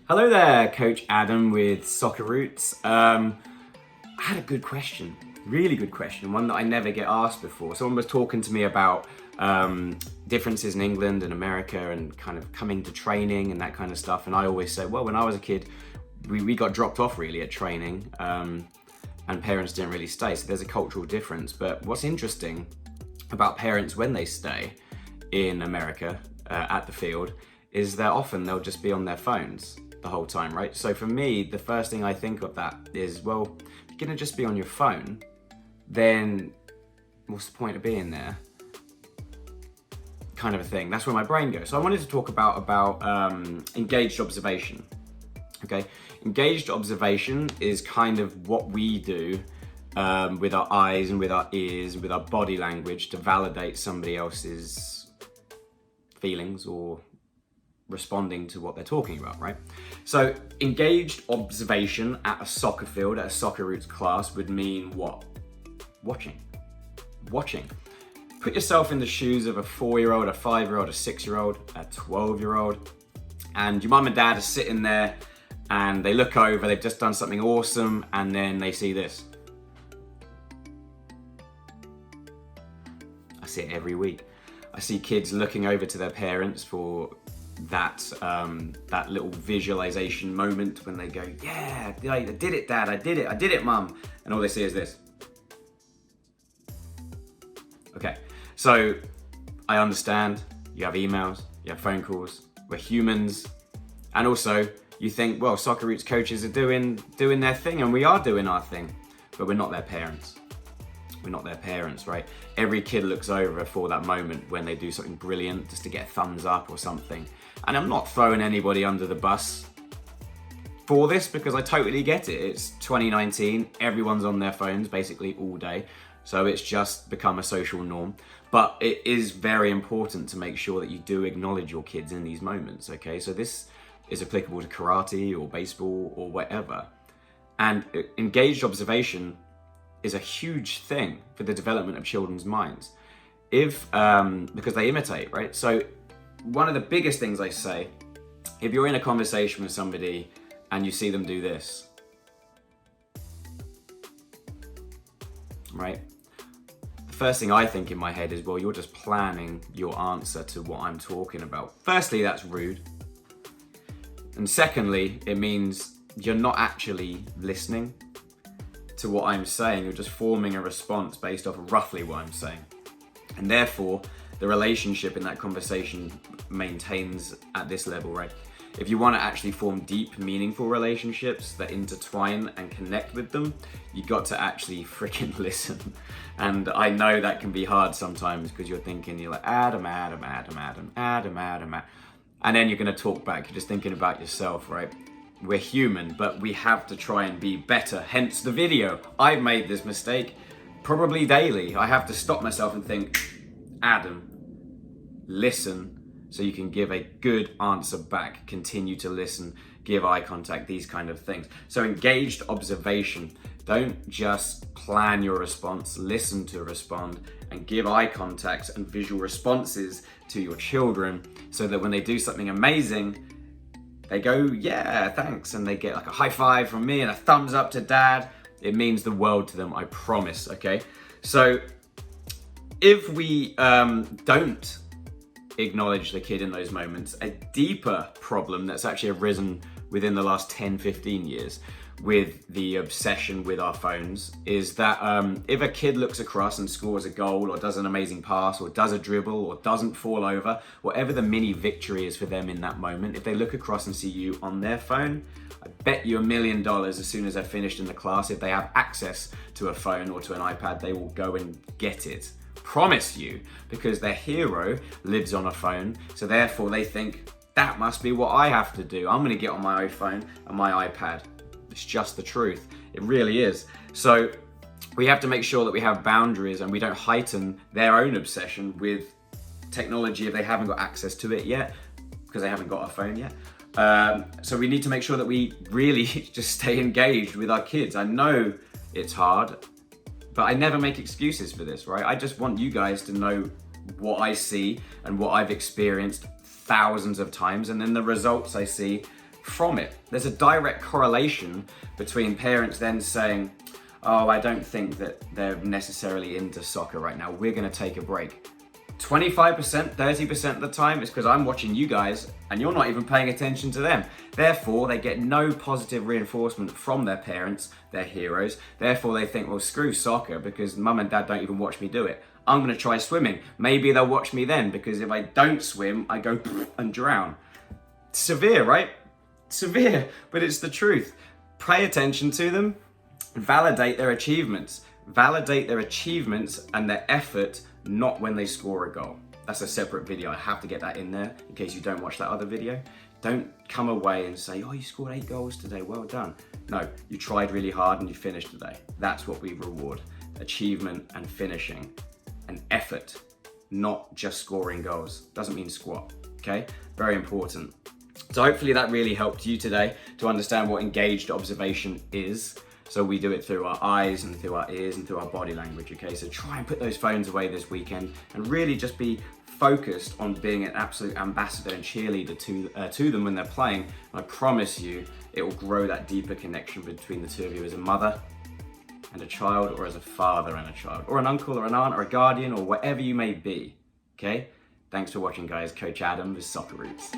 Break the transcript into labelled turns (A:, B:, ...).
A: Hello there, Coach Adam with Soccer Roots. I had a good question, really good question, one that I never get asked before. Someone was talking to me about differences in England and America and kind of coming to training and that kind of stuff. And I always say, well, when I was a kid, we got dropped off really at training and parents didn't really stay. So there's a cultural difference. But what's interesting about parents when they stay in America at the field is that often they'll just be on their phones the whole time, right? So for me, the first thing I think of that is, well, if you're gonna just be on your phone, then what's the point of being there? Kind of a thing. That's where my brain goes. So I wanted to talk about engaged observation. Okay, engaged observation is kind of what we do with our eyes and with our ears and with our body language to validate somebody else's feelings or responding to what they're talking about, right? So engaged observation at a soccer field, at a Soccer Roots class would mean what? Watching. Put yourself in the shoes of a 4-year-old, a 5-year-old, a 6-year-old, a 12-year-old, and your mum and dad are sitting there and they look over, they've just done something awesome, and then they see this. I see it every week. I see kids looking over to their parents for that little visualization moment when they go, yeah, I did it, Dad, I did it, Mum. And all they see is this. Okay, so I understand you have emails, you have phone calls, we're humans. And also you think, well, Soccer Roots coaches are doing their thing and we are doing our thing, but we're not their parents. We're not their parents, right? Every kid looks over for that moment when they do something brilliant just to get a thumbs up or something. And I'm not throwing anybody under the bus for this because I totally get it. It's 2019, everyone's on their phones basically all day. So it's just become a social norm. But it is very important to make sure that you do acknowledge your kids in these moments, okay? So this is applicable to karate or baseball or whatever. And engaged observation is a huge thing for the development of children's minds. Because they imitate, right? So one of the biggest things I say, if you're in a conversation with somebody and you see them do this, right? The first thing I think in my head is, well, you're just planning your answer to what I'm talking about. Firstly, that's rude. And secondly, it means you're not actually listening to what I'm saying. You're just forming a response based off of roughly what I'm saying. And therefore, the relationship in that conversation maintains at this level, right? If you want to actually form deep, meaningful relationships that intertwine and connect with them, you got to actually freaking listen. And I know that can be hard sometimes because you're like, Adam. And then you're going to talk back. You're just thinking about yourself, right? We're human, but we have to try and be better. Hence the video. I've made this mistake probably daily. I have to stop myself and think, Adam, listen so you can give a good answer back. Continue to listen, give eye contact, these kind of things. So engaged observation. Don't just plan your response, listen to respond and give eye contact and visual responses to your children so that when they do something amazing, they go, yeah, thanks. And they get like a high five from me and a thumbs up to Dad. It means the world to them, I promise, okay? So if we don't acknowledge the kid in those moments, a deeper problem that's actually arisen within the last 10, 15 years with the obsession with our phones is that if a kid looks across and scores a goal or does an amazing pass or does a dribble or doesn't fall over, whatever the mini victory is for them in that moment, if they look across and see you on their phone, I bet you $1 million as soon as they're finished in the class, if they have access to a phone or to an iPad, they will go and get it. Promise you, because their hero lives on a phone, so therefore they think, that must be what I have to do. I'm gonna get on my iPhone and my iPad. It's just the truth. It really is. So we have to make sure that we have boundaries and we don't heighten their own obsession with technology if they haven't got access to it yet, because they haven't got a phone yet. So we need to make sure that we really just stay engaged with our kids. I know it's hard, but I never make excuses for this, right? I just want you guys to know what I see and what I've experienced thousands of times, and then the results I see from it. There's a direct correlation between parents then saying, oh, I don't think that they're necessarily into soccer right now. We're going to take a break. 25%, 30% of the time it's because I'm watching you guys and you're not even paying attention to them. Therefore, they get no positive reinforcement from their parents, their heroes. Therefore, they think, well, screw soccer because mum and dad don't even watch me do it. I'm going to try swimming. Maybe they'll watch me then because if I don't swim, I go and drown. Severe, right? Severe, but it's the truth. Pay attention to them. Validate their achievements. Validate their achievements and their effort, not when they score a goal. That's a separate video. I have to get that in there in case you don't watch that other video. Don't come away and say, oh, you scored 8 goals today, well done. No, you tried really hard and you finished today. That's what we reward. Achievement and finishing and effort, not just scoring goals. Doesn't mean squat, okay? Very important. So hopefully that really helped you today to understand what engaged observation is. So we do it through our eyes and through our ears and through our body language, okay? So try and put those phones away this weekend and really just be focused on being an absolute ambassador and cheerleader to them when they're playing. And I promise you, it will grow that deeper connection between the two of you as a mother and a child, or as a father and a child, or an uncle or an aunt or a guardian or whatever you may be, okay? Thanks for watching, guys. Coach Adam with Soccer Roots.